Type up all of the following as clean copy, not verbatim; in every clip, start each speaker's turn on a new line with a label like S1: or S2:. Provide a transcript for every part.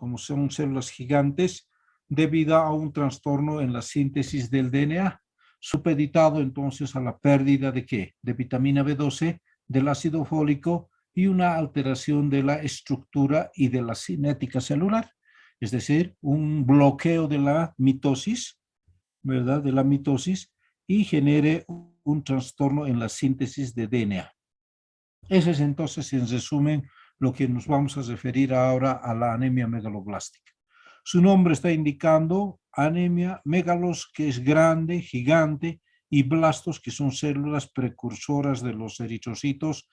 S1: como son células gigantes, debido a un trastorno en la síntesis del DNA, supeditado entonces a la pérdida de ¿qué? De vitamina B12, del ácido fólico y una alteración de la estructura y de la cinética celular, es decir, un bloqueo de la mitosis, ¿verdad? De la mitosis y genere un trastorno en la síntesis de DNA. Ese es entonces, en resumen, lo que nos vamos a referir ahora a la anemia megaloblástica. Su nombre está indicando anemia, megalos, que es grande, gigante, y blastos, que son células precursoras de los eritrocitos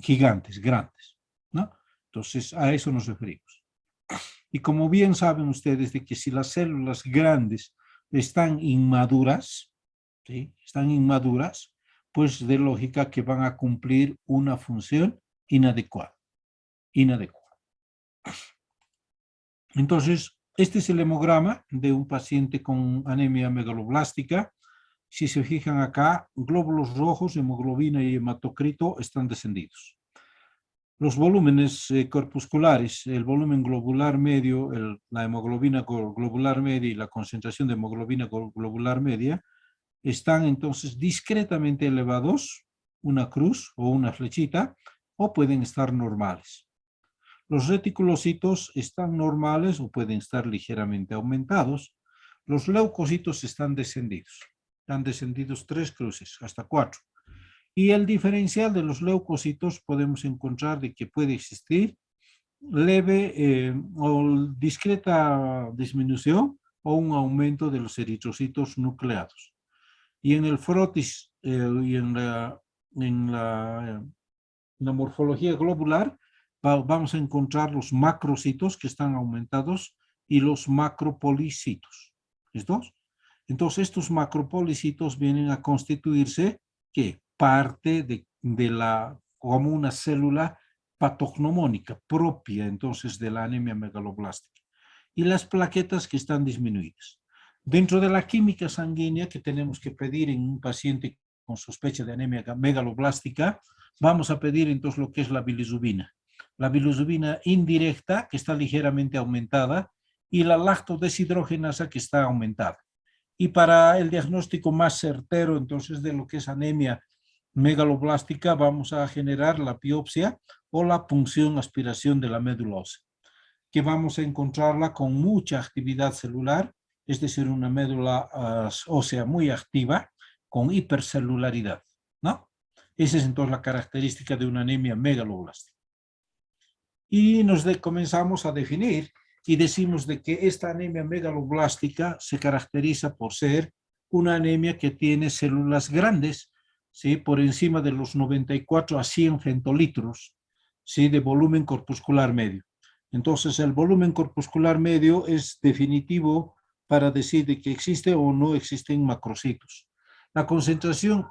S1: gigantes, grandes, ¿no? Entonces, a eso nos referimos. Y como bien saben ustedes de que si las células grandes están inmaduras, ¿sí? Están inmaduras, pues de lógica que van a cumplir una función inadecuada. Entonces, este es el hemograma de un paciente con anemia megaloblástica. Si se fijan acá, glóbulos rojos, hemoglobina y hematocrito están descendidos. Los volúmenes corpusculares, el volumen globular medio, la hemoglobina globular media y la concentración de hemoglobina globular media, están entonces discretamente elevados, una cruz o una flechita, o pueden estar normales. Los reticulocitos están normales o pueden estar ligeramente aumentados. Los leucocitos están descendidos. Han descendidos 3 cruces, hasta 4. Y el diferencial de los leucocitos podemos encontrar de que puede existir leve o discreta disminución o un aumento de los eritrocitos nucleados. Y en el frotis y en la morfología globular vamos a encontrar los macrocitos que están aumentados y los macropolicitos. ¿Listos? Entonces estos macropolicitos vienen a constituirse ¿qué? Parte de la, como una célula patognomónica propia entonces de la anemia megaloblástica. Y las plaquetas que están disminuidas. Dentro de la química sanguínea que tenemos que pedir en un paciente con sospecha de anemia megaloblástica, vamos a pedir entonces lo que es la bilirrubina. La bilirrubina indirecta, que está ligeramente aumentada, y la lactodeshidrogenasa, que está aumentada. Y para el diagnóstico más certero, entonces, de lo que es anemia megaloblástica, vamos a generar la biopsia o la punción aspiración de la médula ósea, que vamos a encontrarla con mucha actividad celular, es decir, una médula ósea muy activa, con hipercelularidad, ¿no? Esa es entonces la característica de una anemia megaloblástica. Y comenzamos a definir y decimos de que esta anemia megaloblástica se caracteriza por ser una anemia que tiene células grandes, ¿sí? Por encima de los 94 a 100 femtolitros, ¿sí? De volumen corpuscular medio. Entonces el volumen corpuscular medio es definitivo para decir de que existe o no existen macrocitos. La concentración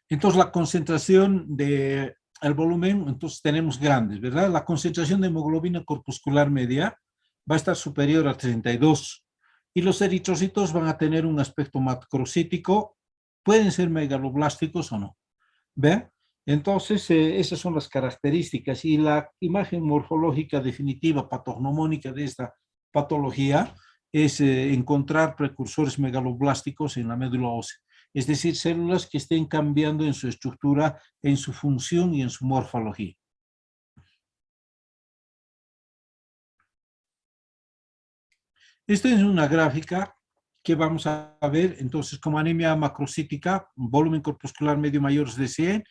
S1: entonces la concentración de el volumen, entonces tenemos grandes, ¿verdad? La concentración de hemoglobina corpuscular media va a estar superior a 32 y los eritrocitos van a tener un aspecto macrocítico, pueden ser megaloblásticos o no, ¿ve? Entonces, esas son las características y la imagen morfológica definitiva patognomónica de esta patología es encontrar precursores megaloblásticos en la médula ósea. Es decir, células que estén cambiando en su estructura, en su función y en su morfología. Esta es una gráfica que vamos a ver, entonces, como anemia macrocítica, volumen corpuscular medio mayor de 100,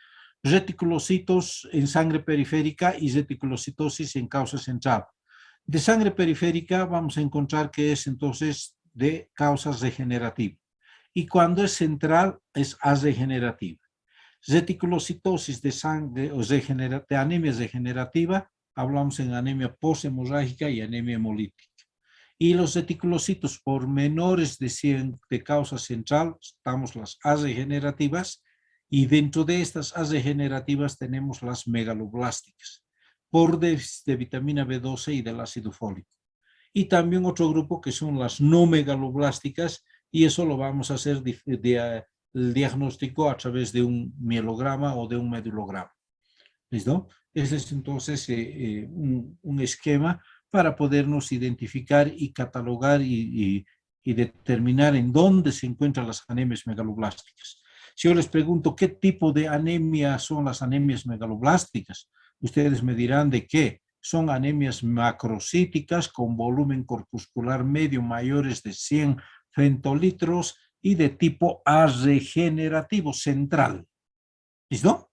S1: reticulocitos en sangre periférica y reticulocitosis en causa central. De sangre periférica vamos a encontrar que es entonces de causa regenerativa. Y cuando es central es arregenerativa. Reticulocitosis de sangre o de anemia regenerativa, hablamos en anemia poshemorrágica y anemia hemolítica. Y los reticulocitos por menores de 100 de causa central, estamos las arregenerativas, y dentro de estas arregenerativas tenemos las megaloblásticas. por déficit de vitamina B12 y del ácido fólico. Y también otro grupo que son las no megaloblásticas, y eso lo vamos a hacer el diagnóstico a través de un mielograma o de un medulograma. ¿Listo? Ese es entonces un esquema para podernos identificar y catalogar y determinar en dónde se encuentran las anemias megaloblásticas. Si yo les pregunto qué tipo de anemia son las anemias megaloblásticas, ustedes me dirán de qué. Son anemias macrocíticas con volumen corpuscular medio mayores de 100 femtolitros y de tipo arregenerativo central. ¿Listo?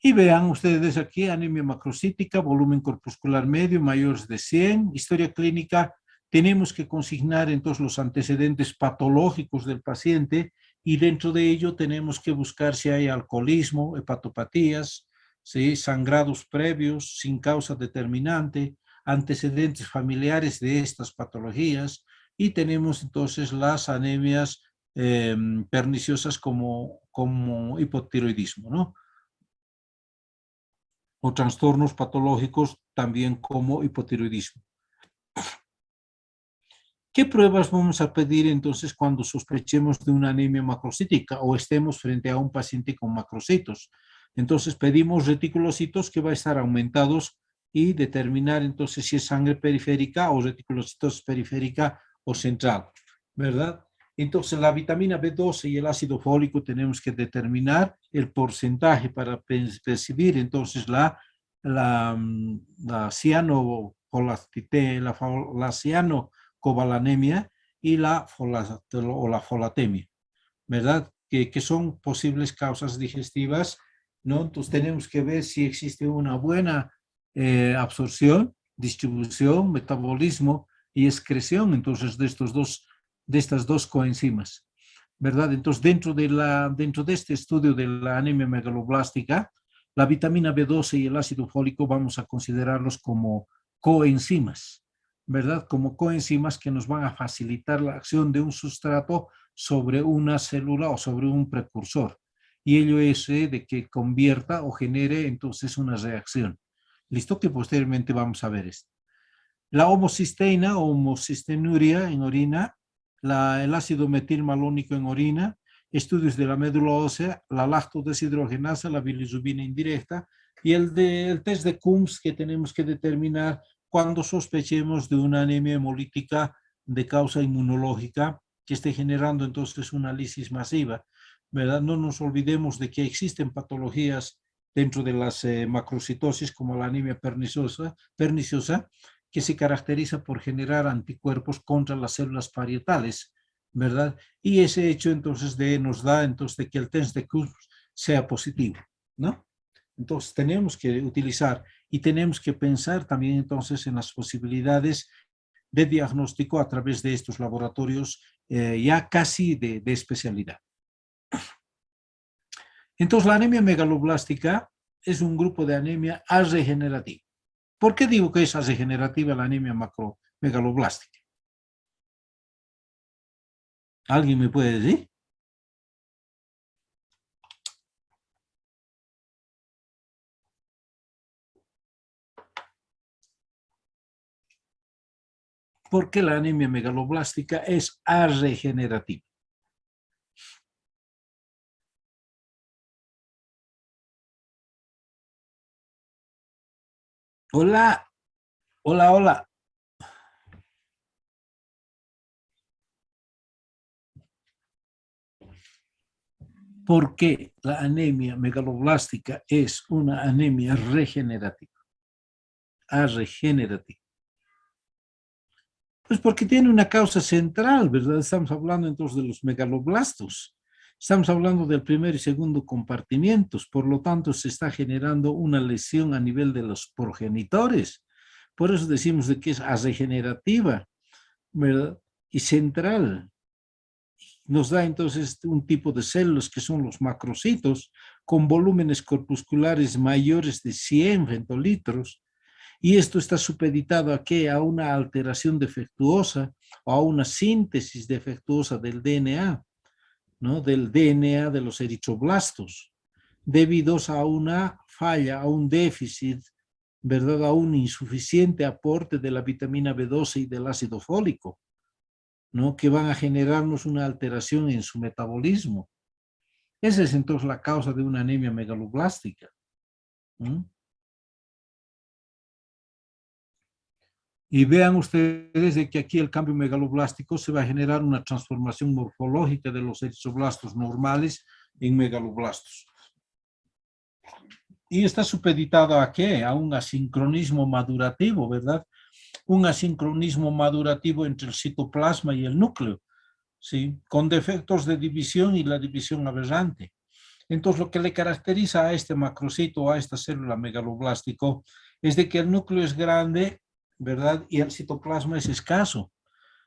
S1: Y vean ustedes aquí, anemia macrocítica, volumen corpuscular medio, mayores de 100, historia clínica. Tenemos que consignar entonces los antecedentes patológicos del paciente y dentro de ello tenemos que buscar si hay alcoholismo, hepatopatías, ¿sí? Sangrados previos sin causa determinante, antecedentes familiares de estas patologías y tenemos entonces las anemias perniciosas como hipotiroidismo, ¿no? O trastornos patológicos también como hipotiroidismo. ¿Qué pruebas vamos a pedir entonces cuando sospechemos de una anemia macrocítica o estemos frente a un paciente con macrocitos? Entonces pedimos reticulocitos que va a estar aumentados y determinar entonces si es sangre periférica o reticulocitos periférica o central, ¿verdad? Entonces la vitamina B12 y el ácido fólico tenemos que determinar el porcentaje para percibir entonces la cianocobalanemia y la folatemia, ¿verdad? Que son posibles causas digestivas, ¿no? Entonces tenemos que ver si existe una buena absorción, distribución, metabolismo y excreción, entonces, de estas dos coenzimas, ¿verdad? Entonces, dentro de este estudio de la anemia megaloblástica, la vitamina B12 y el ácido fólico vamos a considerarlos como coenzimas, ¿verdad? Como coenzimas que nos van a facilitar la acción de un sustrato sobre una célula o sobre un precursor. Y ello es de que convierta o genere entonces una reacción. Listo, que posteriormente vamos a ver esto. La homocisteína o homocisteínuria en orina, el ácido metilmalónico en orina, estudios de la médula ósea, la lactodeshidrogenasa, la bilirrubina indirecta y el test de Coombs que tenemos que determinar cuando sospechemos de una anemia hemolítica de causa inmunológica que esté generando entonces una lisis masiva, ¿verdad? No nos olvidemos de que existen patologías dentro de las macrocitosis como la anemia perniciosa que se caracteriza por generar anticuerpos contra las células parietales, ¿verdad? Y ese hecho entonces nos da entonces de que el test de Coombs sea positivo, ¿no? Entonces tenemos que utilizar y tenemos que pensar también entonces en las posibilidades de diagnóstico a través de estos laboratorios ya casi de especialidad. Entonces la anemia megaloblástica es un grupo de anemia arregenerativa. ¿Por qué digo que es arregenerativa la anemia megaloblástica? ¿Alguien me puede decir? ¿Por qué la anemia megaloblástica es arregenerativa? Hola, hola, hola. ¿Por qué la anemia megaloblástica es una anemia regenerativa? Regenerativa. Pues porque tiene una causa central, ¿verdad? Estamos hablando entonces de los megaloblastos. Estamos hablando del primer y segundo compartimientos, por lo tanto se está generando una lesión a nivel de los progenitores. Por eso decimos de que es regenerativa, ¿verdad? Y central. Nos da entonces un tipo de células que son los macrocitos con volúmenes corpusculares mayores de 100 femtolitros, y esto está supeditado a qué? A una alteración defectuosa o a una síntesis defectuosa del DNA, ¿no? Del DNA de los eritroblastos. debido a una falla, a un déficit, ¿verdad? A un insuficiente aporte de la vitamina B12 y del ácido fólico, ¿no? Que van a generarnos una alteración en su metabolismo. Esa es entonces la causa de una anemia megaloblástica. ¿No? Y vean ustedes de que aquí el cambio megaloblástico se va a generar una transformación morfológica de los eritroblastos normales en megaloblastos. Y está supeditado ¿a qué? A un asincronismo madurativo, ¿verdad? Un asincronismo madurativo entre el citoplasma y el núcleo, ¿sí? Con defectos de división y la división aberrante. Entonces, lo que le caracteriza a este macrocito, a esta célula megaloblástico, es de que el núcleo es grande, ¿verdad? Y el citoplasma es escaso,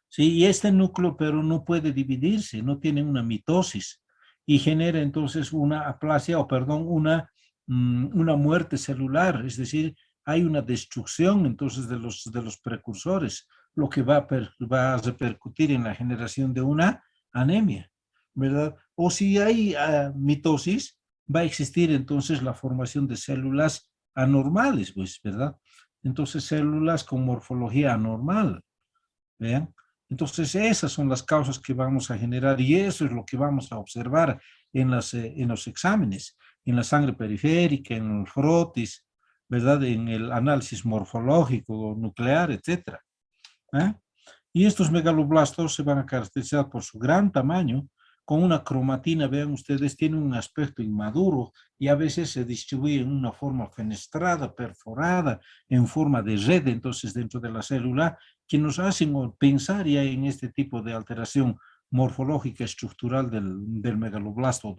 S1: ¿sí? Y este núcleo, pero no puede dividirse, no tiene una mitosis y genera entonces una aplasia, o perdón, una muerte celular, es decir, hay una destrucción entonces de los precursores, lo que va a repercutir en la generación de una anemia, ¿verdad? O si hay mitosis, va a existir entonces la formación de células anormales, pues, ¿verdad? Entonces, células con morfología anormal, ¿vean? Entonces, esas son las causas que vamos a generar y eso es lo que vamos a observar en los exámenes, en la sangre periférica, en el frotis, ¿verdad? En el análisis morfológico, nuclear, etcétera. ¿Eh? Y estos megaloblastos se van a caracterizar por su gran tamaño, con una cromatina, vean ustedes, tiene un aspecto inmaduro y a veces se distribuye en una forma fenestrada, perforada, en forma de red, entonces dentro de la célula, que nos hacen pensar ya en este tipo de alteración morfológica estructural del megaloblasto,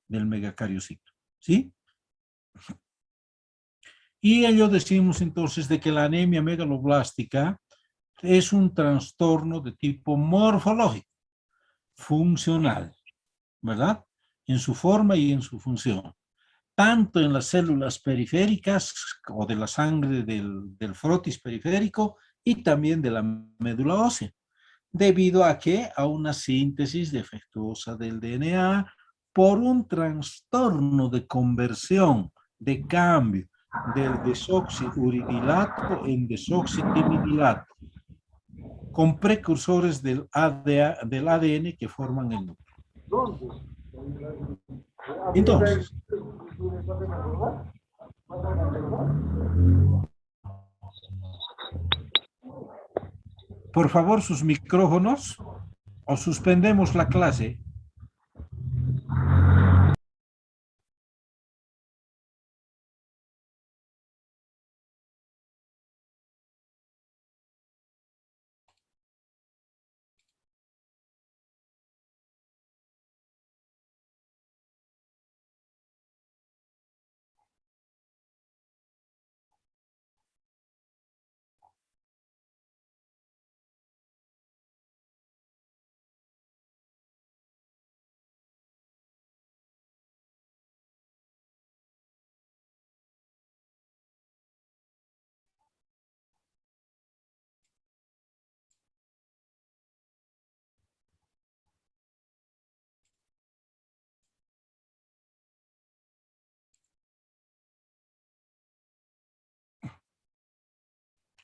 S1: del megacariocito. ¿Sí? Y ello decimos entonces de que la anemia megaloblástica es un trastorno de tipo morfológico, funcional, ¿verdad? En su forma y en su función. Tanto en las células periféricas o de la sangre del frotis periférico y también de la médula ósea, debido a que a una síntesis defectuosa del DNA por un trastorno de conversión, de cambio del desoxiuridilato en desoxitimidilato, con precursores del ADN que forman el núcleo. Entonces, por favor, sus micrófonos o suspendemos la clase.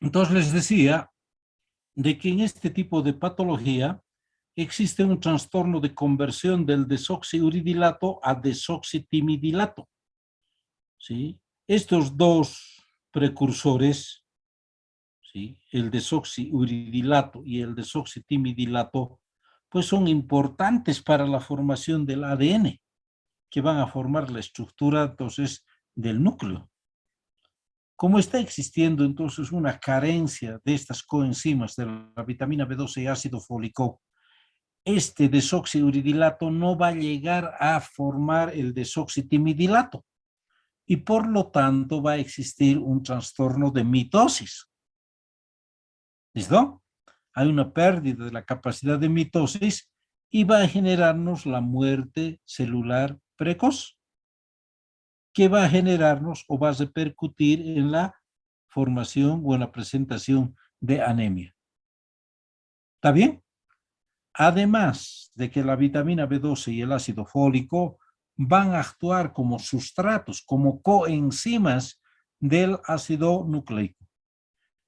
S1: Entonces les decía de que en este tipo de patología existe un trastorno de conversión del desoxiuridilato a desoxitimidilato, ¿sí? Estos dos precursores, ¿sí? El desoxiuridilato y el desoxitimidilato, pues son importantes para la formación del ADN, que van a formar la estructura entonces del núcleo. Como está existiendo entonces una carencia de estas coenzimas de la vitamina B12 y ácido fólico, este desoxiuridilato no va a llegar a formar el desoxitimidilato y por lo tanto va a existir un trastorno de mitosis. ¿Listo? Hay una pérdida de la capacidad de mitosis y va a generarnos la muerte celular precoz, que va a generarnos o va a repercutir en la formación o en la presentación de anemia. ¿Está bien? Además de que la vitamina B12 y el ácido fólico van a actuar como sustratos, como coenzimas del ácido nucleico.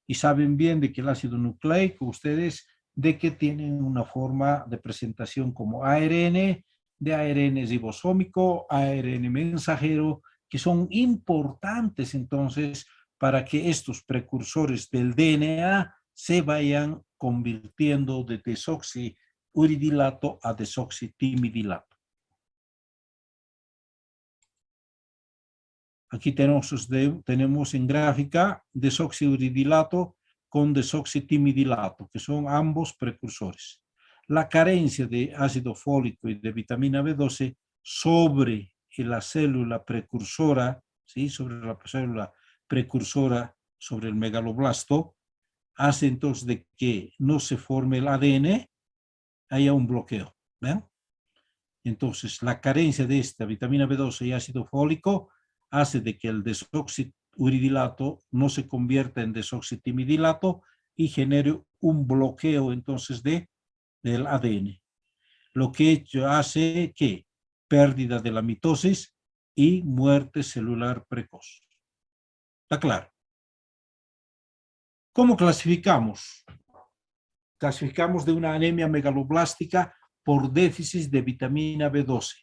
S1: Y saben bien de que el ácido nucleico, ustedes, de que tienen una forma de presentación como ARN, de ARN ribosómico, ARN mensajero, que son importantes entonces para que estos precursores del DNA se vayan convirtiendo de desoxiuridilato a desoxitimidilato. Aquí tenemos en gráfica desoxiuridilato con desoxitimidilato, que son ambos precursores. La carencia de ácido fólico y de vitamina B12 sobre la célula precursora, ¿sí? Sobre la célula precursora, sobre el megaloblasto, hace entonces de que no se forme el ADN, haya un bloqueo. ¿Ven? Entonces, la carencia de esta vitamina B12 y ácido fólico hace de que el desoxiuridilato no se convierta en desoxitimidilato y genere un bloqueo entonces del ADN. Lo que hace que pérdida de la mitosis y muerte celular precoz. ¿Está claro? ¿Cómo clasificamos? Clasificamos de una anemia megaloblástica por déficit de vitamina B12.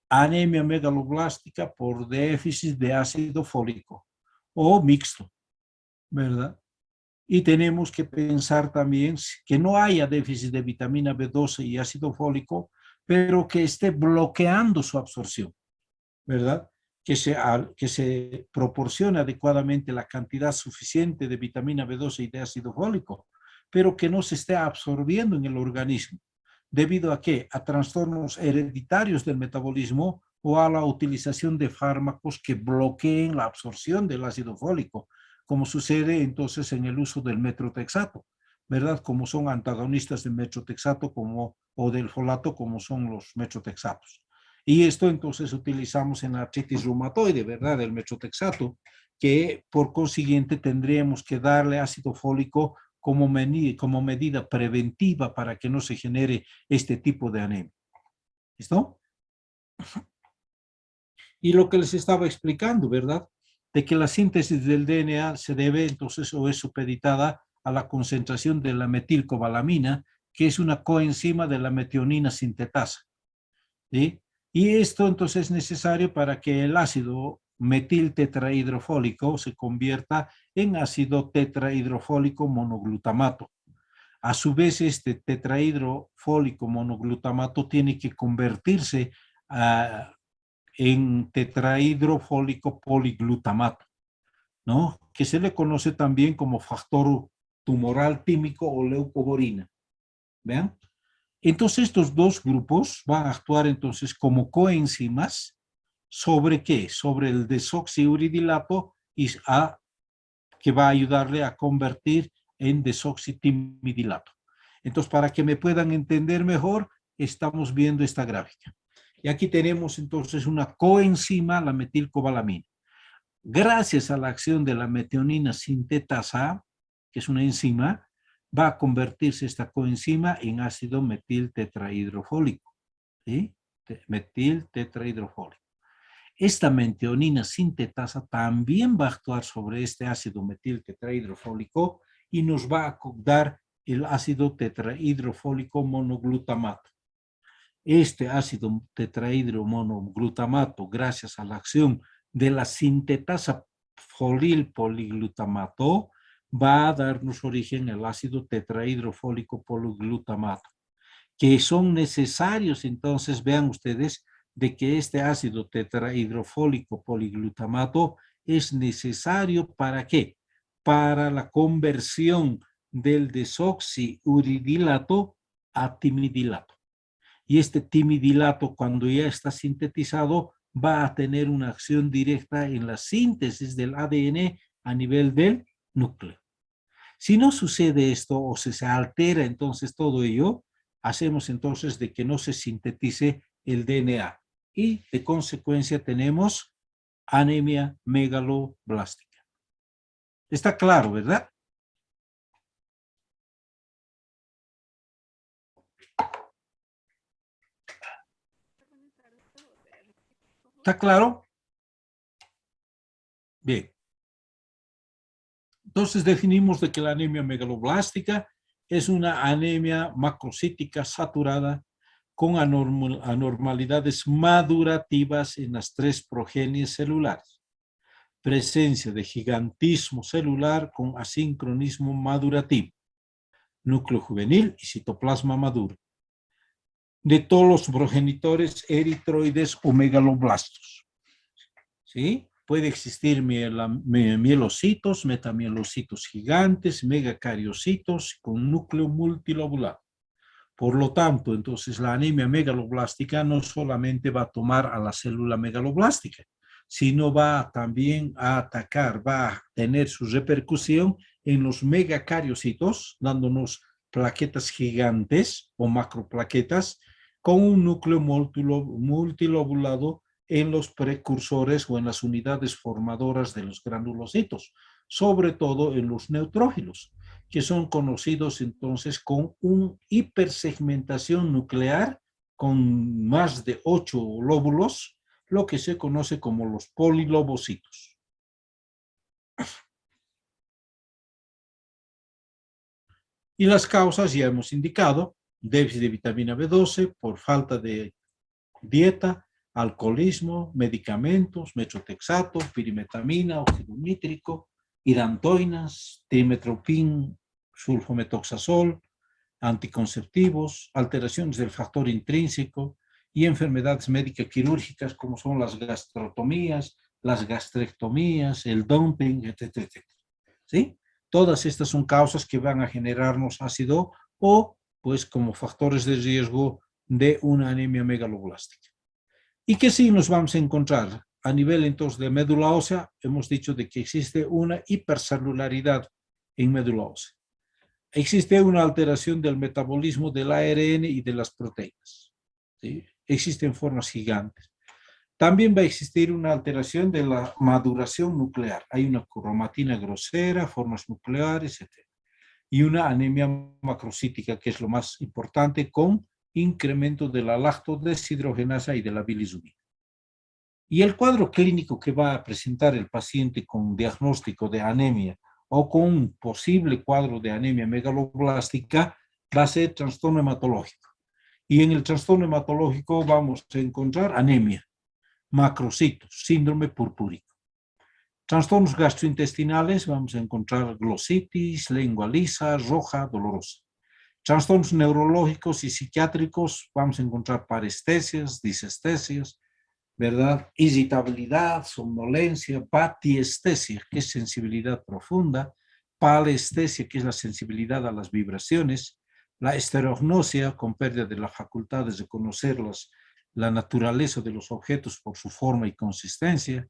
S1: Anemia megaloblástica por déficit de ácido fólico o mixto, ¿verdad? Y tenemos que pensar también que no haya déficit de vitamina B12 y ácido fólico, pero que esté bloqueando su absorción, ¿verdad? Que se proporcione adecuadamente la cantidad suficiente de vitamina B12 y de ácido fólico, pero que no se esté absorbiendo en el organismo. ¿Debido a qué? A trastornos hereditarios del metabolismo o a la utilización de fármacos que bloqueen la absorción del ácido fólico, como sucede entonces en el uso del metrotexato, ¿verdad? Como son antagonistas del metrotexato o del folato, como son los metrotexatos. Y esto entonces utilizamos en la artritis reumatoide, ¿verdad? El metrotexato, que por consiguiente tendríamos que darle ácido fólico como medida preventiva para que no se genere este tipo de anemia. ¿Listo? Y lo que les estaba explicando, ¿verdad? De que la síntesis del DNA se debe entonces o es supeditada a la concentración de la metilcobalamina, que es una coenzima de la metionina sintetasa. ¿Sí? Y esto entonces es necesario para que el ácido metiltetrahidrofólico se convierta en ácido tetrahidrofólico monoglutamato. A su vez, este tetrahidrofólico monoglutamato tiene que convertirse en tetrahidrofólico poliglutamato, ¿no? Que se le conoce también como factor tumoral tímico o leucoborina. ¿Vean? Entonces, estos dos grupos van a actuar entonces como coenzimas sobre qué? Sobre el desoxiuridilato que va a ayudarle a convertir en desoxitimidilato. Entonces, para que me puedan entender mejor, estamos viendo esta gráfica. Y aquí tenemos entonces una coenzima, la metilcobalamina. Gracias a la acción de la metionina sintetasa, que es una enzima, va a convertirse esta coenzima en ácido metiltetrahidrofólico. ¿Sí? Metiltetrahidrofólico. Esta metionina sintetasa también va a actuar sobre este ácido metiltetrahidrofólico y nos va a dar el ácido tetrahidrofólico monoglutamato. Este ácido tetrahidromonoglutamato, gracias a la acción de la sintetasa folil poliglutamato, va a darnos origen al ácido tetrahidrofólico poliglutamato, que son necesarios, entonces vean ustedes, de que este ácido tetrahidrofólico poliglutamato es necesario ¿para qué? Para la conversión del desoxiuridilato a timidilato. Y este timidilato, cuando ya está sintetizado, va a tener una acción directa en la síntesis del ADN a nivel del núcleo. Si no sucede esto o se altera entonces todo ello, hacemos entonces de que no se sintetice el DNA y de consecuencia tenemos anemia megaloblástica. Está claro, ¿verdad? ¿Está claro? Bien. Entonces definimos de que la anemia megaloblástica es una anemia macrocítica saturada con anormalidades madurativas en las tres progenies celulares. Presencia de gigantismo celular con asincronismo madurativo, núcleo juvenil y citoplasma maduro, de todos los progenitores eritroides o megaloblastos. ¿Sí? Puede existir mielocitos, metamielocitos gigantes, megacariocitos con núcleo multilobular. Por lo tanto, entonces la anemia megaloblástica no solamente va a tomar a la célula megaloblástica, sino va también a atacar, va a tener su repercusión en los megacariocitos, dándonos plaquetas gigantes o macroplaquetas con un núcleo multilobulado en los precursores o en las unidades formadoras de los granulocitos, sobre todo en los neutrófilos, que son conocidos entonces con una hipersegmentación nuclear con más de 8 lóbulos, lo que se conoce como los polilobocitos. Y las causas ya hemos indicado: déficit de vitamina B12 por falta de dieta, alcoholismo, medicamentos, metrotexato, pirimetamina, óxido nítrico, hidantoinas, trimetoprim, sulfometoxazol, anticonceptivos, alteraciones del factor intrínseco y enfermedades médicas quirúrgicas como son las gastrotomías, las gastrectomías, el dumping, etcétera, etcétera. ¿Sí? Todas estas son causas que van a generarnos ácido o, pues, como factores de riesgo de una anemia megaloblástica. ¿Y qué signos vamos a encontrar? A nivel entonces de médula ósea, hemos dicho de que existe una hipercelularidad en médula ósea. Existe una alteración del metabolismo del ARN y de las proteínas. ¿Sí? Existen formas gigantes. También va a existir una alteración de la maduración nuclear. Hay una cromatina grosera, formas nucleares, etc. Y una anemia macrocítica, que es lo más importante, con incremento de la lactodeshidrogenasa y de la bilisumina. Y el cuadro clínico que va a presentar el paciente con diagnóstico de anemia o con un posible cuadro de anemia megaloblástica va a ser trastorno hematológico. Y en el trastorno hematológico vamos a encontrar anemia, macrocitos, síndrome purpúrico. Trastornos gastrointestinales, vamos a encontrar glositis, lengua lisa, roja, dolorosa. Trastornos neurológicos y psiquiátricos, vamos a encontrar parestesias, disestesias, ¿verdad? Irritabilidad, somnolencia, patiestesia, que es sensibilidad profunda, palestesia, que es la sensibilidad a las vibraciones, la estereognosia, con pérdida de las facultades de conocer la naturaleza de los objetos por su forma y consistencia,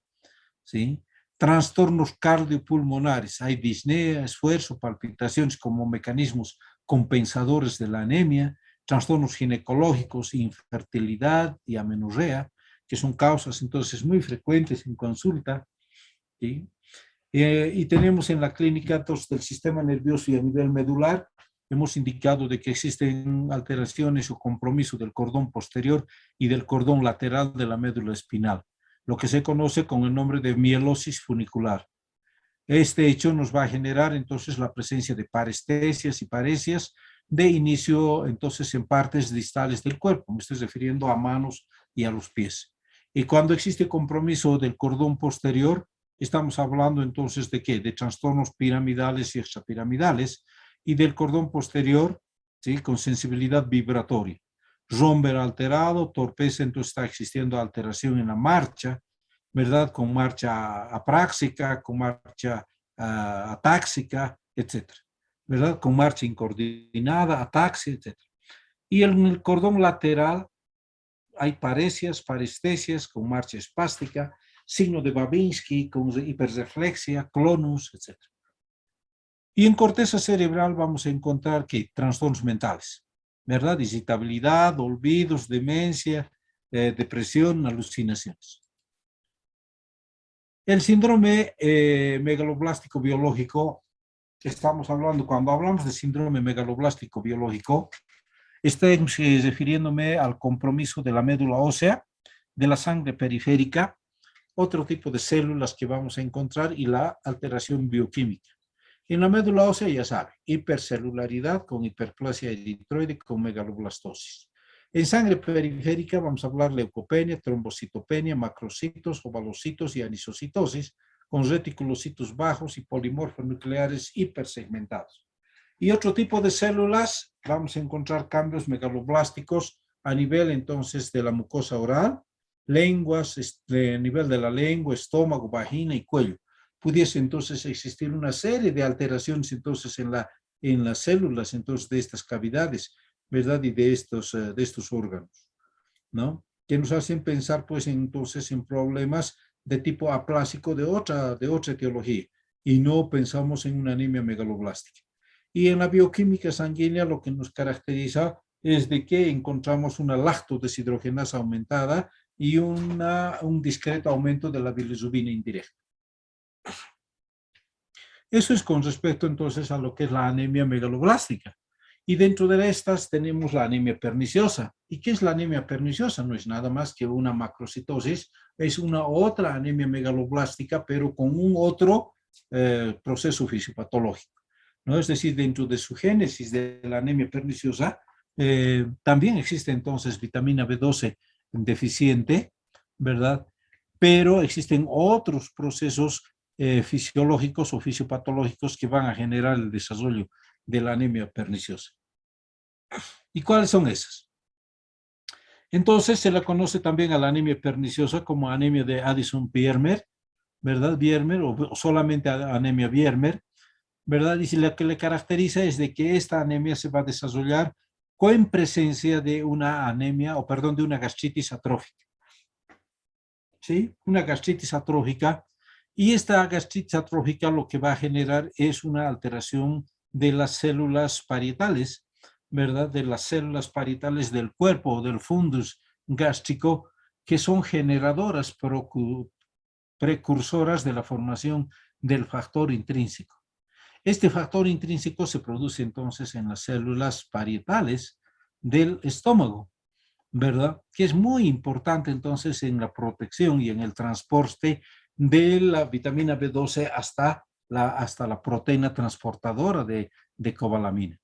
S1: ¿sí? Trastornos cardiopulmonares, hay disnea, esfuerzo, palpitaciones como mecanismos compensadores de la anemia, trastornos ginecológicos, infertilidad y amenorrea, que son causas entonces muy frecuentes en consulta, ¿sí? Y tenemos en la clínica datos del sistema nervioso y a nivel medular. Hemos indicado de que existen alteraciones o compromiso del cordón posterior y del cordón lateral de la médula espinal, lo que se conoce con el nombre de mielosis funicular. Este hecho nos va a generar entonces la presencia de parestesias y paresias de inicio entonces en partes distales del cuerpo, me estoy refiriendo a manos y a los pies. Y cuando existe compromiso del cordón posterior, estamos hablando entonces de ¿qué? De trastornos piramidales y extrapiramidales y del cordón posterior, ¿sí? Con sensibilidad vibratoria. Romber alterado, torpeza, entonces está existiendo alteración en la marcha, ¿verdad? Con marcha apráxica, con marcha atáxica, etcétera, ¿verdad? Con marcha incoordinada, ataxia, etcétera. Y en el cordón lateral hay paresias, parestesias con marcha espástica, signo de Babinski con hiperreflexia, clonus, etcétera. Y en corteza cerebral vamos a encontrar que trastornos mentales, ¿verdad? Irritabilidad, olvidos, demencia, depresión, alucinaciones. El síndrome megaloblástico biológico, que estamos hablando, cuando hablamos de síndrome megaloblástico biológico, estoy refiriéndome al compromiso de la médula ósea de la sangre periférica, otro tipo de células que vamos a encontrar y la alteración bioquímica. En la médula ósea, ya sabe, hipercelularidad con hiperplasia eritroide con megaloblastosis. En sangre periférica vamos a hablar leucopenia, trombocitopenia, macrocitos, ovalocitos y anisocitosis, con reticulocitos bajos y polimorfos nucleares hipersegmentados. Y otro tipo de células, vamos a encontrar cambios megaloblásticos a nivel entonces de la mucosa oral, lenguas, a nivel de la lengua, estómago, vagina y cuello. Pudiese entonces existir una serie de alteraciones entonces en las células entonces de estas cavidades, ¿verdad? Y de estos órganos, ¿no? Que nos hacen pensar pues entonces en problemas de tipo aplásico de otra etiología y no pensamos en una anemia megaloblástica. Y en la bioquímica sanguínea lo que nos caracteriza es de que encontramos una lactodeshidrogenasa aumentada y un discreto aumento de la bilirrubina indirecta. Eso es con respecto entonces a lo que es la anemia megaloblástica. Y dentro de estas tenemos la anemia perniciosa. ¿Y qué es la anemia perniciosa? No es nada más que una macrocitosis, es una otra anemia megaloblástica, pero con un otro proceso fisiopatológico, ¿no? Es decir, dentro de su génesis de la anemia perniciosa, también existe entonces vitamina B12 deficiente, ¿verdad? Pero existen otros procesos fisiológicos o fisiopatológicos que van a generar el desarrollo de la anemia perniciosa. ¿Y cuáles son esas? Entonces se la conoce también a la anemia perniciosa como anemia de Addison-Biermer, ¿verdad? Biermer o solamente anemia Biermer, ¿verdad? Y lo que le caracteriza es de que esta anemia se va a desarrollar con presencia de una anemia, o perdón, de una gastritis atrófica. ¿Sí? Una gastritis atrófica. Y esta gastritis atrófica lo que va a generar es una alteración de las células parietales, ¿verdad? De las células parietales del cuerpo o del fundus gástrico, que son generadoras precursoras de la formación del factor intrínseco. Este factor intrínseco se produce entonces en las células parietales del estómago, ¿verdad? Que es muy importante entonces en la protección y en el transporte de la vitamina B12 hasta la proteína transportadora de cobalamina,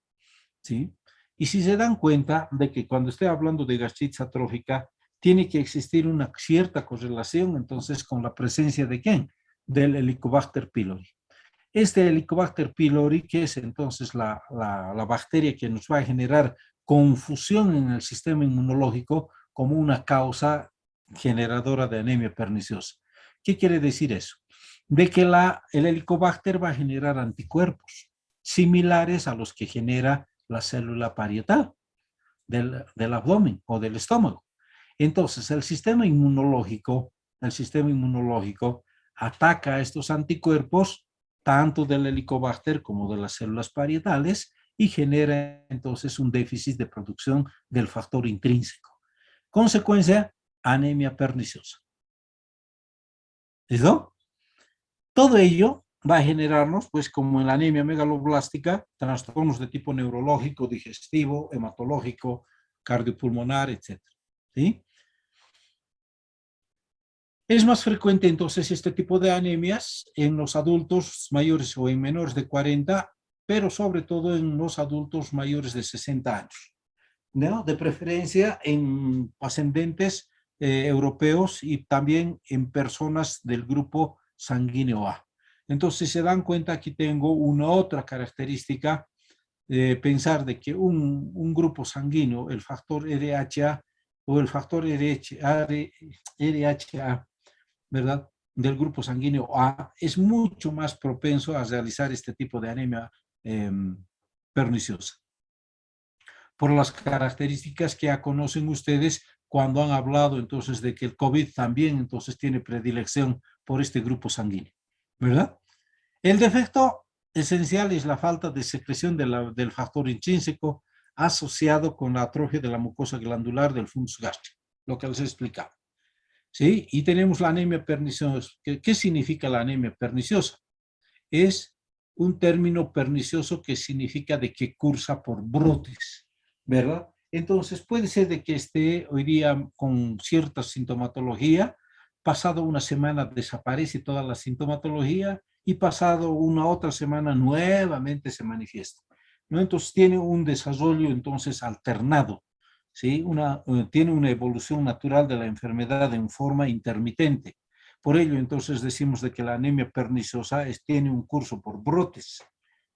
S1: ¿sí? Y si se dan cuenta de que cuando estoy hablando de gastritis atrófica, tiene que existir una cierta correlación entonces con la presencia de ¿quién? Del Helicobacter pylori. Este Helicobacter pylori, que es entonces la bacteria que nos va a generar confusión en el sistema inmunológico como una causa generadora de anemia perniciosa. ¿Qué quiere decir eso? De que el Helicobacter va a generar anticuerpos similares a los que genera la célula parietal del abdomen o del estómago. Entonces, el sistema inmunológico ataca a estos anticuerpos tanto del Helicobacter como de las células parietales y genera entonces un déficit de producción del factor intrínseco. Consecuencia, anemia perniciosa. ¿Listo? Todo ello va a generarnos, pues como en la anemia megaloblástica, trastornos de tipo neurológico, digestivo, hematológico, cardiopulmonar, etc. ¿Sí? Es más frecuente entonces este tipo de anemias en los adultos mayores o en menores de 40, pero sobre todo en los adultos mayores de 60 años, ¿no? De preferencia en ascendentes europeos y también en personas del grupo sanguíneo A. Entonces se dan cuenta, aquí tengo una otra característica, pensar de que un grupo sanguíneo, el factor RHA o el factor RHA, ¿verdad? Del grupo sanguíneo A, es mucho más propenso a realizar este tipo de anemia perniciosa. Por las características que ya conocen ustedes cuando han hablado entonces de que el COVID también entonces tiene predilección por este grupo sanguíneo, ¿verdad? El defecto esencial es la falta de secreción del factor intrínseco asociado con la atrofia de la mucosa glandular del fundus gástrico, lo que les he explicado. ¿Sí? Y tenemos la anemia perniciosa. ¿Qué significa la anemia perniciosa? Es un término pernicioso que significa de que cursa por brotes, ¿verdad? Entonces puede ser de que esté hoy día con cierta sintomatología, pasado una semana desaparece toda la sintomatología y pasado una otra semana nuevamente se manifiesta, ¿no? Entonces tiene un desarrollo entonces alternado, ¿sí? Tiene una evolución natural de la enfermedad en forma intermitente. Por ello, entonces decimos de que la anemia perniciosa tiene un curso por brotes,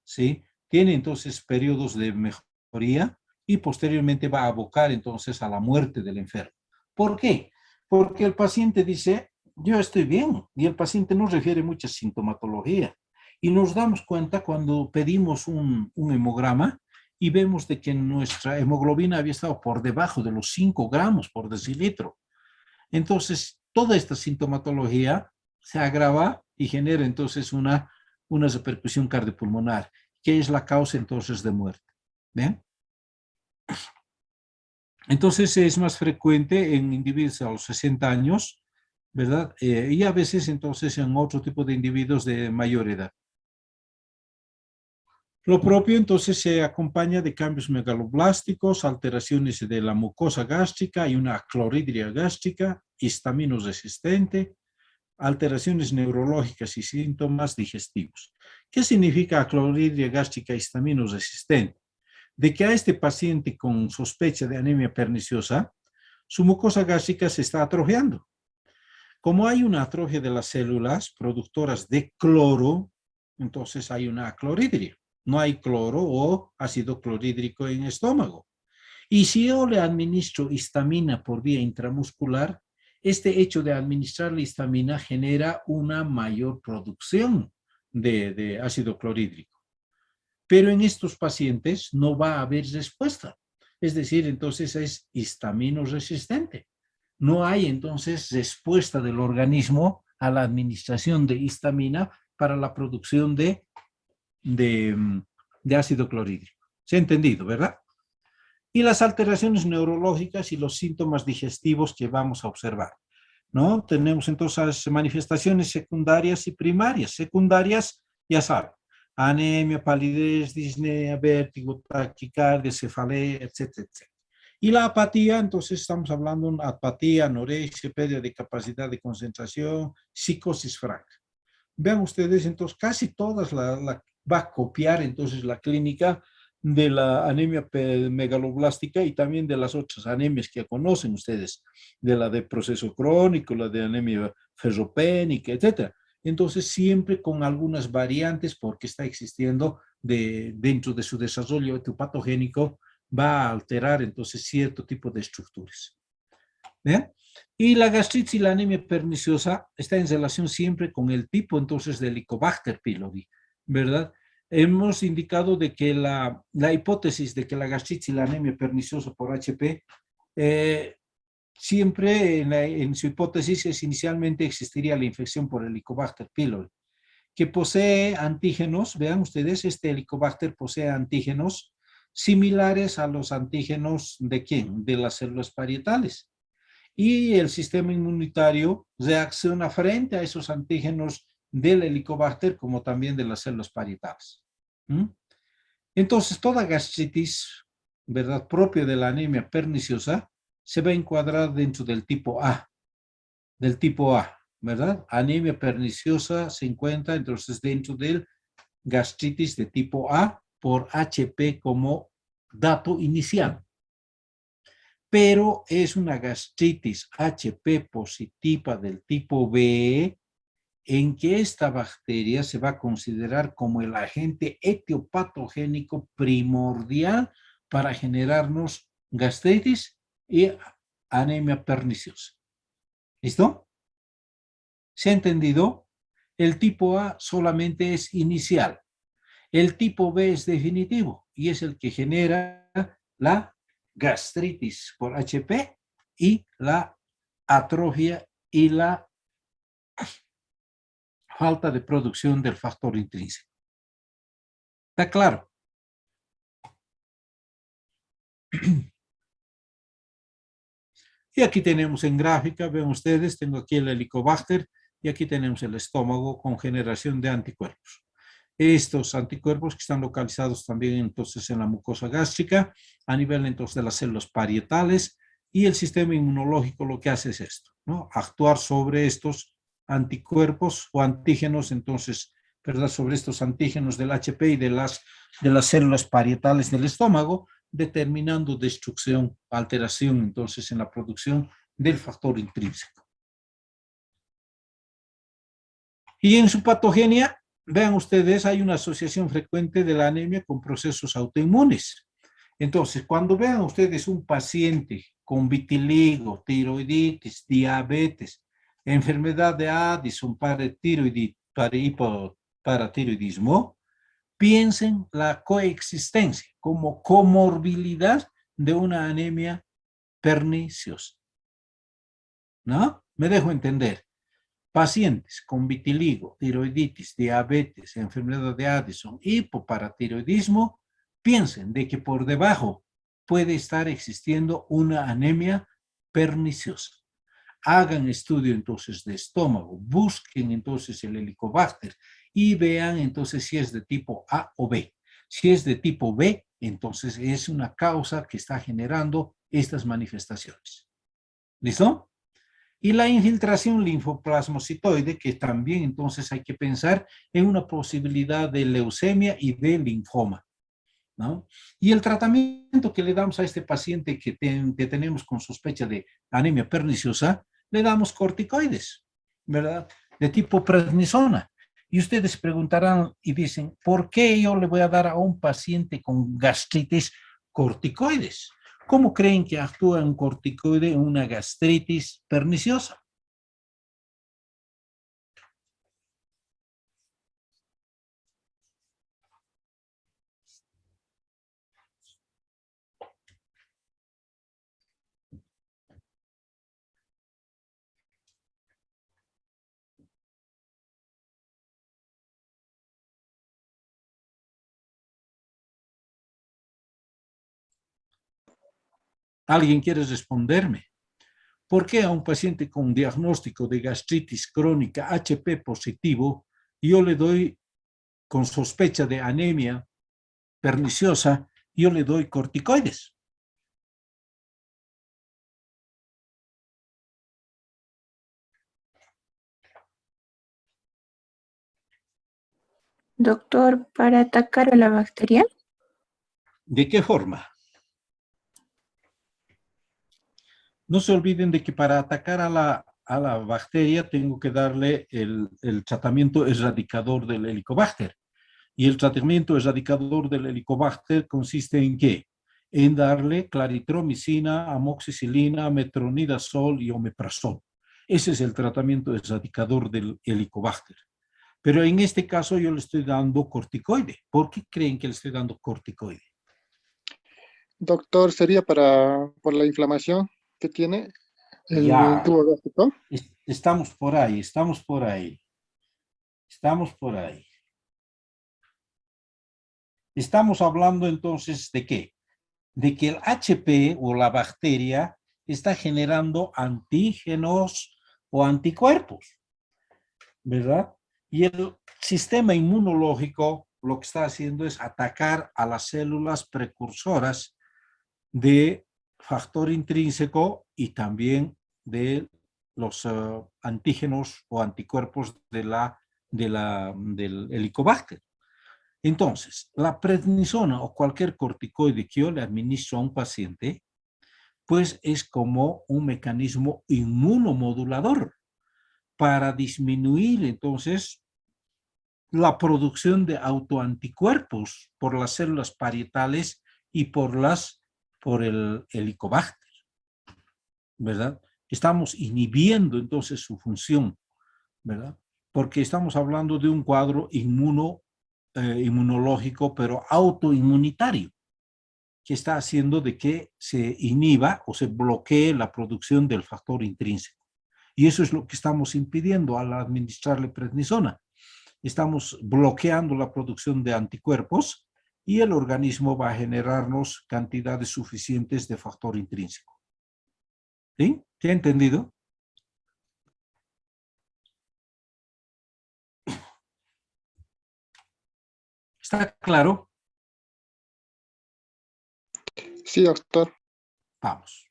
S1: ¿sí? Tiene entonces periodos de mejoría y posteriormente va a abocar entonces a la muerte del enfermo. ¿Por qué? Porque el paciente dice, yo estoy bien, y el paciente no refiere mucha sintomatología. Y nos damos cuenta cuando pedimos un hemograma y vemos de que nuestra hemoglobina había estado por debajo de los 5 gramos por decilitro. Entonces, toda esta sintomatología se agrava y genera entonces una repercusión cardiopulmonar, que es la causa entonces de muerte. ¿Ven? Entonces es más frecuente en individuos a los 60 años, ¿verdad? Y a veces entonces en otro tipo de individuos de mayor edad. Lo propio entonces se acompaña de cambios megaloblásticos, alteraciones de la mucosa gástrica y una clorhidria gástrica, histaminoresistente, alteraciones neurológicas y síntomas digestivos. ¿Qué significa clorhidria gástrica histaminoresistente? De que a este paciente con sospecha de anemia perniciosa, su mucosa gástrica se está atrofiando. Como hay una atrofia de las células productoras de cloro, entonces hay una clorhidria. No hay cloro o ácido clorhídrico en el estómago. Y si yo le administro histamina por vía intramuscular, este hecho de administrar la histamina genera una mayor producción de ácido clorhídrico. Pero en estos pacientes no va a haber respuesta. Es decir, entonces es histaminoresistente. No hay entonces respuesta del organismo a la administración de histamina para la producción de, de ácido clorhídrico. ¿Se ha entendido, verdad? Y las alteraciones neurológicas y los síntomas digestivos que vamos a observar, ¿no? Tenemos entonces manifestaciones secundarias y primarias. Secundarias, ya saben, anemia, palidez, disnea, vértigo, taquicardia, cefalea, etcétera, etcétera. Y la apatía, entonces estamos hablando de apatía, anorexia, pérdida de capacidad de concentración, psicosis franca. Vean ustedes, entonces casi todas va a copiar entonces la clínica de la anemia megaloblástica y también de las otras anemias que conocen ustedes, de la de proceso crónico, la de anemia ferropénica, etcétera. Entonces siempre con algunas variantes porque está existiendo dentro de su desarrollo etiopatogénico va a alterar entonces cierto tipo de estructuras. ¿Bien? Y la gastritis y la anemia perniciosa está en relación siempre con el tipo entonces de Helicobacter pylori, ¿verdad? Hemos indicado de que la hipótesis de que la gastritis y la anemia perniciosa por HP siempre en su hipótesis es inicialmente existiría la infección por Helicobacter pylori, que posee antígenos, vean ustedes, este Helicobacter posee antígenos similares a los antígenos de ¿quién? De las células parietales y el sistema inmunitario reacciona frente a esos antígenos del Helicobacter como también de las células parietales. ¿Mm? Entonces, toda gastritis, ¿verdad?, propia de la anemia perniciosa, se va a encuadrar dentro del tipo A, ¿verdad? Anemia perniciosa se encuentra entonces dentro del gastritis de tipo A por HP como dato inicial. Pero es una gastritis HP positiva del tipo B, en que esta bacteria se va a considerar como el agente etiopatogénico primordial para generarnos gastritis y anemia perniciosa. ¿Listo? ¿Se ha entendido? El tipo A solamente es inicial. El tipo B es definitivo y es el que genera la gastritis por HP y la atrofia y la falta de producción del factor intrínseco. ¿Está claro? Y aquí tenemos en gráfica, ven ustedes, tengo aquí el Helicobacter y aquí tenemos el estómago con generación de anticuerpos. Estos anticuerpos que están localizados también entonces en la mucosa gástrica, a nivel entonces de las células parietales, y el sistema inmunológico lo que hace es esto, ¿no? Actuar sobre estos anticuerpos o antígenos, entonces, ¿verdad? Sobre estos antígenos del HP y de las células parietales del estómago, determinando destrucción, alteración entonces en la producción del factor intrínseco. Y en su patogenia, vean ustedes, hay una asociación frecuente de la anemia con procesos autoinmunes. Entonces, cuando vean ustedes un paciente con vitiligo, tiroiditis, diabetes, enfermedad de Addison, paratiroidismo, piensen la coexistencia como comorbilidad de una anemia perniciosa. ¿No? Me dejo entender. Pacientes con vitiligo, tiroiditis, diabetes, enfermedad de Addison, hipoparatiroidismo, piensen de que por debajo puede estar existiendo una anemia perniciosa. Hagan estudio entonces de estómago, busquen entonces el Helicobacter y vean entonces si es de tipo A o B. Si es de tipo B, entonces es una causa que está generando estas manifestaciones. ¿Listo? Y la infiltración linfoplasmocitoide, que también entonces hay que pensar en una posibilidad de leucemia y de linfoma, ¿no? Y el tratamiento que le damos a este paciente que tenemos con sospecha de anemia perniciosa, le damos corticoides, ¿verdad? De tipo prednisona. Y ustedes preguntarán y dicen, ¿por qué yo le voy a dar a un paciente con gastritis corticoides? ¿Cómo creen que actúa un corticoide en una gastritis perniciosa? ¿Alguien quiere responderme? ¿Por qué a un paciente con diagnóstico de gastritis crónica HP positivo yo le doy con sospecha de anemia perniciosa, yo le doy corticoides?
S2: Doctor, para atacar a la bacteria.
S1: ¿De qué forma? No se olviden de que para atacar a la bacteria tengo que darle el tratamiento erradicador del Helicobacter. Y el tratamiento erradicador del Helicobacter consiste en ¿qué? En darle claritromicina, amoxicilina, metronidazol y omeprazol. Ese es el tratamiento erradicador del Helicobacter. Pero en este caso yo le estoy dando corticoide. ¿Por qué creen que le estoy dando corticoide?
S3: Doctor, ¿sería por la inflamación que tiene el
S1: Ya,
S3: tubo gástrico?
S1: estamos por ahí, estamos por ahí, estamos por ahí. Estamos hablando entonces de qué? De que el HP o la bacteria está generando antígenos o anticuerpos, ¿verdad? Y el sistema inmunológico lo que está haciendo es atacar a las células precursoras de factor intrínseco y también de los antígenos o anticuerpos del Helicobacter. Entonces, la prednisona o cualquier corticoide que yo le administro a un paciente, pues es como un mecanismo inmunomodulador para disminuir entonces la producción de autoanticuerpos por las células parietales y por el Helicobacter, ¿verdad? Estamos inhibiendo entonces su función, ¿verdad? Porque estamos hablando de un cuadro inmunológico, pero autoinmunitario, que está haciendo de que se inhiba o se bloquee la producción del factor intrínseco. Y eso es lo que estamos impidiendo al administrarle prednisona. Estamos bloqueando la producción de anticuerpos y el organismo va a generarnos cantidades suficientes de factor intrínseco. ¿Sí? ¿Se ha entendido? ¿Está claro?
S3: Sí, doctor.
S1: Vamos.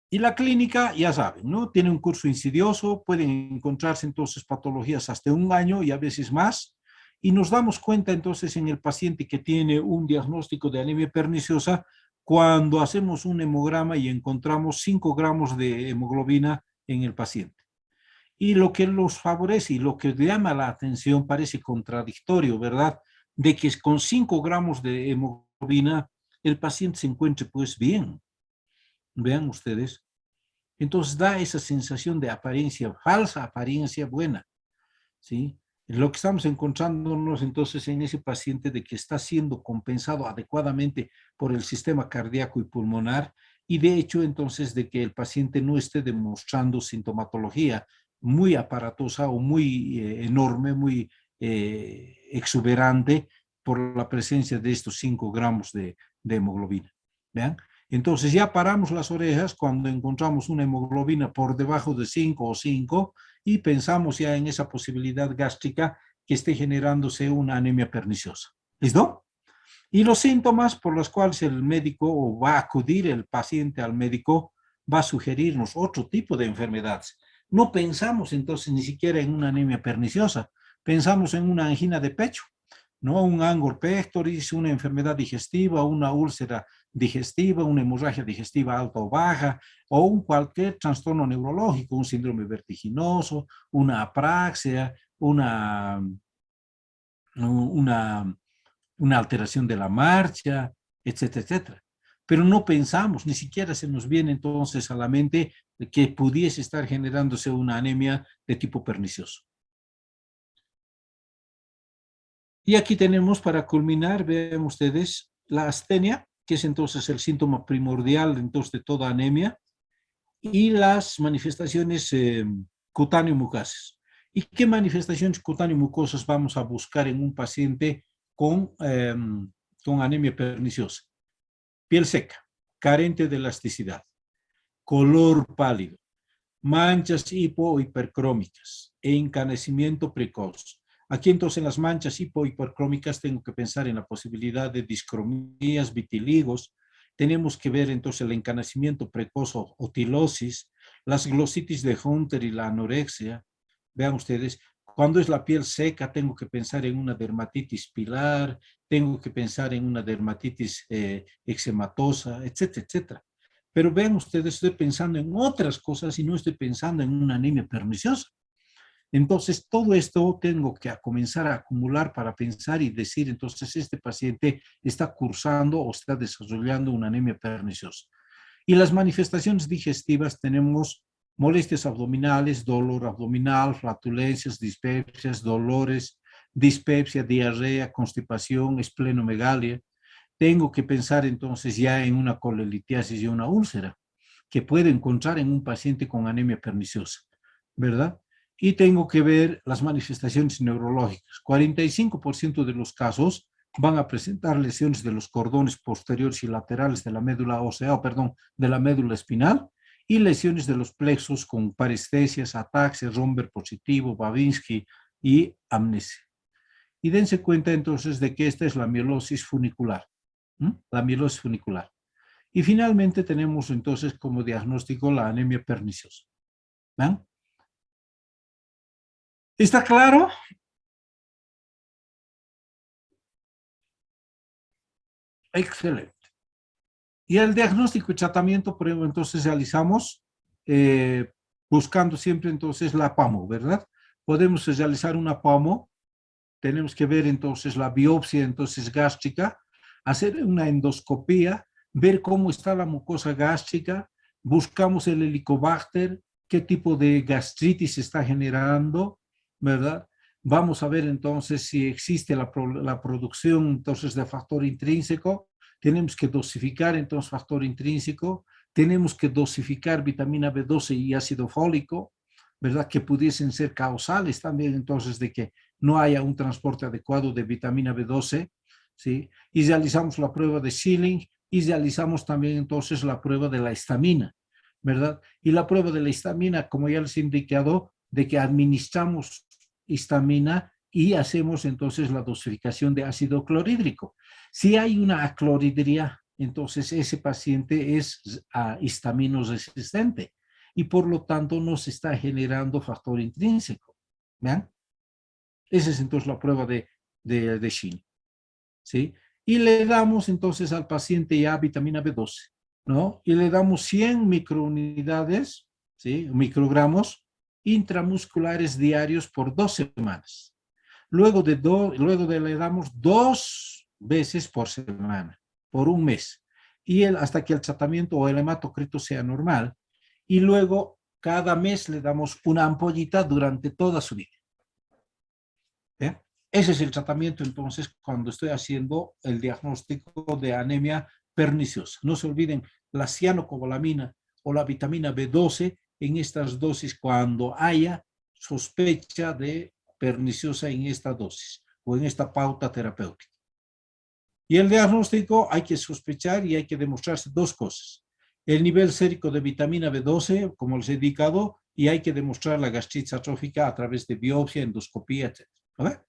S1: Y la clínica, ya saben, ¿no? Tiene un curso insidioso, pueden encontrarse entonces patologías hasta 1 año y a veces más, y nos damos cuenta entonces en el paciente que tiene un diagnóstico de anemia perniciosa cuando hacemos un hemograma y encontramos 5 gramos de hemoglobina en el paciente. Y lo que los favorece y lo que llama la atención parece contradictorio, ¿verdad? De que con 5 gramos de hemoglobina el paciente se encuentre pues bien. Vean ustedes. Entonces da esa sensación de apariencia, falsa apariencia buena, ¿sí? Lo que estamos encontrándonos entonces en ese paciente de que está siendo compensado adecuadamente por el sistema cardíaco y pulmonar y de hecho entonces de que el paciente no esté demostrando sintomatología muy aparatosa o muy enorme, muy exuberante por la presencia de estos 5 gramos de hemoglobina. ¿Vean? Entonces ya paramos las orejas cuando encontramos una hemoglobina por debajo de 5 o 5 y pensamos ya en esa posibilidad gástrica que esté generándose una anemia perniciosa. ¿Listo? Y los síntomas por los cuales el médico o va a acudir el paciente al médico va a sugerirnos otro tipo de enfermedades. No pensamos entonces ni siquiera en una anemia perniciosa, pensamos en una angina de pecho, ¿no? Un angor pectoris, una enfermedad digestiva, una úlcera digestiva, una hemorragia digestiva alta o baja, o cualquier trastorno neurológico, un síndrome vertiginoso, una apraxia, una alteración de la marcha, etcétera, etcétera. Pero no pensamos, ni siquiera se nos viene entonces a la mente que pudiese estar generándose una anemia de tipo pernicioso. Y aquí tenemos para culminar, vean ustedes, la astenia, que es entonces el síntoma primordial entonces de toda anemia, y las manifestaciones cutáneo-mucosas. ¿Y qué manifestaciones cutáneo-mucosas vamos a buscar en un paciente con anemia perniciosa? Piel seca, carente de elasticidad, color pálido, manchas hipo o hipercrómicas e encanecimiento precoz. Aquí entonces en las manchas hipo hipercrómicas tengo que pensar en la posibilidad de discromías, vitiligos. Tenemos que ver entonces el encanecimiento precoz o tilosis, las glositis de Hunter y la anorexia. Vean ustedes, cuando es la piel seca tengo que pensar en una dermatitis pilar, tengo que pensar en una dermatitis eczematosa, etcétera, etcétera. Pero vean ustedes, estoy pensando en otras cosas y no estoy pensando en una anemia perniciosa. Entonces, todo esto tengo que comenzar a acumular para pensar y decir, entonces, este paciente está cursando o está desarrollando una anemia perniciosa. Y las manifestaciones digestivas tenemos molestias abdominales, dolor abdominal, flatulencias, dispepsias, dolores, dispepsia, diarrea, constipación, esplenomegalia. Tengo que pensar entonces ya en una colelitiasis y una úlcera que puede encontrar en un paciente con anemia perniciosa, ¿verdad? Y tengo que ver las manifestaciones neurológicas. 45% de los casos van a presentar lesiones de los cordones posteriores y laterales de la médula ósea, de la médula espinal, y lesiones de los plexos con parestesias, ataxias, Romberg positivo, Babinski y amnesia. Y dense cuenta entonces de que esta es la mielosis funicular, la mielosis funicular. Y finalmente tenemos entonces como diagnóstico la anemia perniciosa. ¿Ven? ¿Está claro? Excelente. Y el diagnóstico y tratamiento, por ejemplo, entonces realizamos buscando siempre entonces la PAMO, ¿verdad? Podemos realizar una PAMO, tenemos que ver entonces la biopsia entonces gástrica, hacer una endoscopía, ver cómo está la mucosa gástrica, buscamos el helicobacter, qué tipo de gastritis se está generando, ¿verdad? Vamos a ver entonces si existe la producción entonces de factor intrínseco, tenemos que dosificar entonces factor intrínseco, tenemos que dosificar vitamina B12 y ácido fólico, ¿verdad? Que pudiesen ser causales también entonces de que no haya un transporte adecuado de vitamina B12, ¿sí? Y realizamos la prueba de Schilling y realizamos también entonces la prueba de la histamina, ¿verdad? Y la prueba de la histamina, como ya les he indicado, de que administramos histamina y hacemos entonces la dosificación de ácido clorhídrico. Si hay una acloridria, entonces ese paciente es histaminoresistente y por lo tanto no se está generando factor intrínseco. ¿Vean? Esa es entonces la prueba de Shin, ¿sí? Y le damos entonces al paciente ya vitamina B12, ¿no? Y le damos 100 microunidades, ¿sí? Microgramos intramusculares diarios por 2 semanas. Luego le damos 2 veces por semana, por un mes, y hasta que el tratamiento o el hematocrito sea normal, y luego cada mes le damos una ampollita durante toda su vida. ¿Bien? Ese es el tratamiento entonces cuando estoy haciendo el diagnóstico de anemia perniciosa. No se olviden la cianocobalamina o la vitamina B12 en estas dosis cuando haya sospecha de perniciosa en esta dosis o en esta pauta terapéutica. Y el diagnóstico hay que sospechar y hay que demostrarse 2 cosas. El nivel sérico de vitamina B12, como les he indicado, y hay que demostrar la gastritis atrófica a través de biopsia, endoscopía, etc. ¿Vale?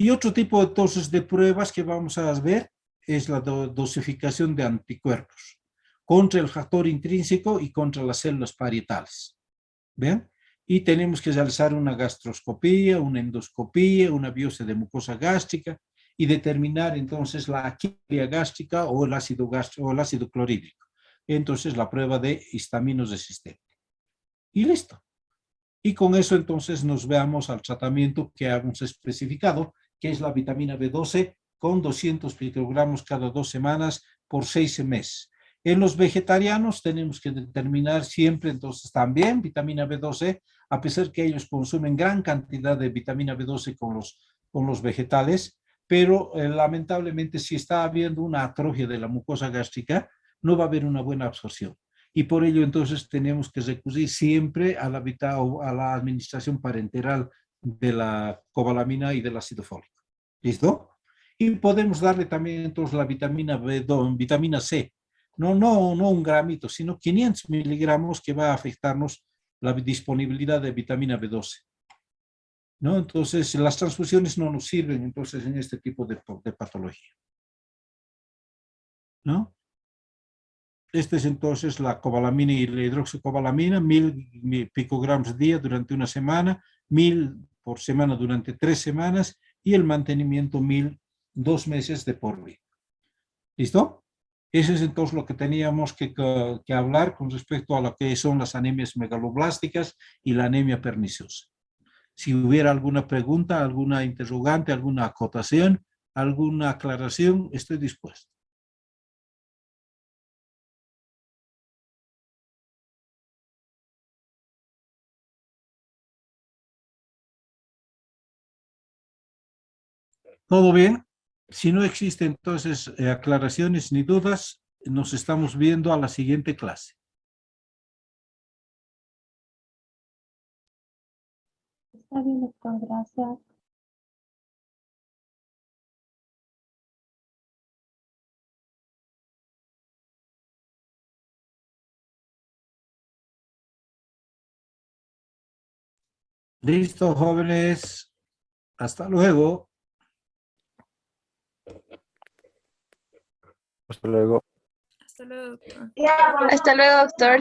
S1: Y otro tipo entonces de pruebas que vamos a ver es la dosificación de anticuerpos contra el factor intrínseco y contra las células parietales. ¿Ven? Y tenemos que realizar una gastroscopía, una endoscopía, una biopsia de mucosa gástrica y determinar entonces la aquilia gástrica o el ácido clorhídrico. Entonces la prueba de histaminosresistente. Y listo. Y con eso entonces nos veamos al tratamiento que hemos especificado, que es la vitamina B12 con 200 microgramos cada 2 semanas por 6 meses. En los vegetarianos tenemos que determinar siempre entonces también vitamina B12, a pesar que ellos consumen gran cantidad de vitamina B12 con los vegetales, pero lamentablemente si está habiendo una atrofia de la mucosa gástrica, no va a haber una buena absorción. Y por ello entonces tenemos que recurrir siempre a la administración parenteral de la cobalamina y del ácido fólico. ¿Listo? Y podemos darle también entonces la vitamina B2, vitamina C. No un gramito, sino 500 miligramos que va a afectarnos la disponibilidad de vitamina B12. ¿No? Entonces las transfusiones no nos sirven entonces en este tipo de patología. ¿No? Esta es entonces la cobalamina y la hidroxicobalamina, 1000 picogramos día durante una semana, 1000 por semana durante 3 semanas y el mantenimiento 1000 2 meses de por vida. ¿Listo? Eso es entonces lo que teníamos que hablar con respecto a lo que son las anemias megaloblásticas y la anemia perniciosa. Si hubiera alguna pregunta, alguna interrogante, alguna acotación, alguna aclaración, estoy dispuesto. ¿Todo bien? Si no existen entonces aclaraciones ni dudas, nos estamos viendo a la siguiente clase.
S2: Está bien, doctor, gracias.
S1: Listo, jóvenes. Hasta luego.
S4: Hasta luego.
S2: Hasta luego, doctor.